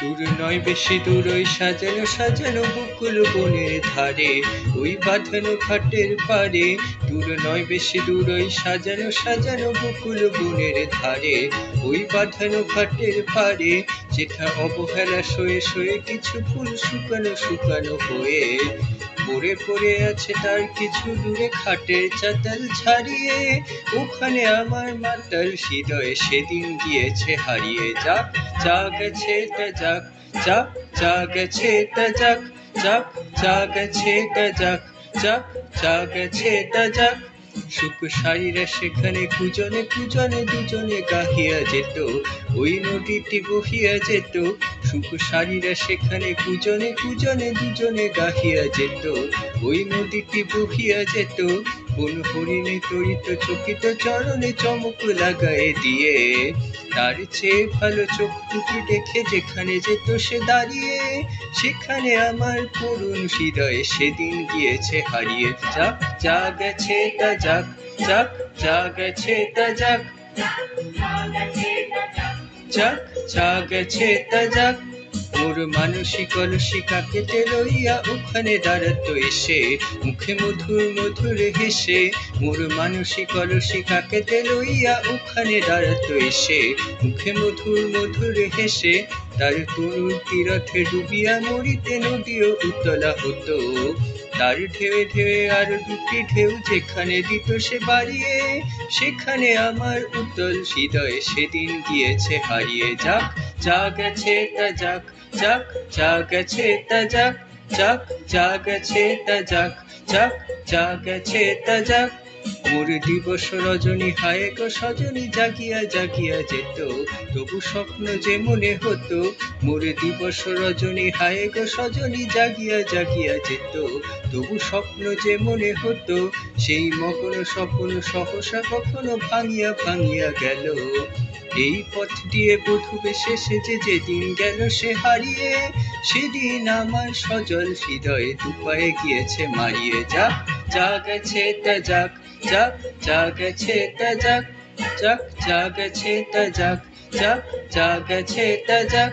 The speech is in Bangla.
দূর নয় বেশি দূর ওই সাজানো সাজানো বকুল বনের ধারে, ওই বাঁধানো ঘাটের পারে। দূর নয় বেশি দূর ওই সাজানো সাজানো বকুল বনের ধারে, ওই বাঁধানো ঘাটের পারে। যেথা অবহেলা সয়ে সয়ে কিছু ফুল শুকানো শুকানো হয়ে পড়ে পড়ে আছে তার কিছু দূরে খাটের চাতাল ছাড়িয়ে। ওখানে আমার মাতাল হৃদয়ে সেদিন গিয়েছে হারিয়ে। যাক যা গেছে তা যাক, যাক যা গেছে তা যাক, যাক যা গেছে তা যাক, যাক যা গেছে তা যাক। সুখ সারিরা সেখানে কুজনে কুজনে দুজনে গাহিয়া যেত, ওই নদীটি বহিয়া যেত। সুখ সারিরা সেখানে কুজনে কুজনে দুজনে গাহিয়া যেত, ওই নদীটি বহিয়া যেত। কোন হরিণে তরিত চকিত চরণে চমক লাগায়ে দিয়ে, তার চেয়ে ভালো চোখ দুটি দেখে যেখানে যেত সে দাঁড়িয়ে। সেখানে আমার করুণ হৃদয়ে সেদিন গিয়েছে হারিয়ে। যাক যা গেছে তা যাক, যাক যা গেছে তা যাক, যাক যা গেছে তা যাক। মোর মানসিক কলসি কাকেতে লইয়া ওখানে দাঁড়াতো এসে, মুখে মধুর মধুর হেসে। মোর মানসিক কলসি কাকেতে লইয়া ওখানে দাঁড়াতো এসে, মুখে মধুর মধুর হেসে। তার তরুণ তীরথে ডুবিয়া মরিতে নদীও উতলা হতো, তার ঢেউে ঢেউে আর দুটি ঢেউ যেখানে দিত সে বাড়িয়ে। সেখানে আমার উতল হৃদয়ে সেদিন গিয়েছে হারিয়ে। যাক যা গেছে তা যাক, যাক যা গেছে তা যাক, যাক যা গেছে তা যাক, যাক যা গেছে তা যাক। মোর দিবস রজনী হায় গো সজনী জাগিয়া জাগিয়া যেত, তবু স্বপ্ন যে মনে হতো। মোর দিবস রজনী হায় গো সজনী জাগিয়া জাগিয়া যেত, তবু স্বপ্ন যে মনে হতো। সেই মগন স্বপ্ন সহসা কখনো ভাঙিয়া ভাঙিয়া গেল, এই পথ দিয়ে বধূ বেশে সেজে যেদিন গেল সে হারিয়ে। সেদিন আমার সজল হৃদয়ে দুপায়ে গিয়েছে মারিয়ে। যাক যা গেছে তা যাক, যাক যা গেছে তা যাক, যাক যা গেছে তা যাক, যাক যা গেছে তা যাক।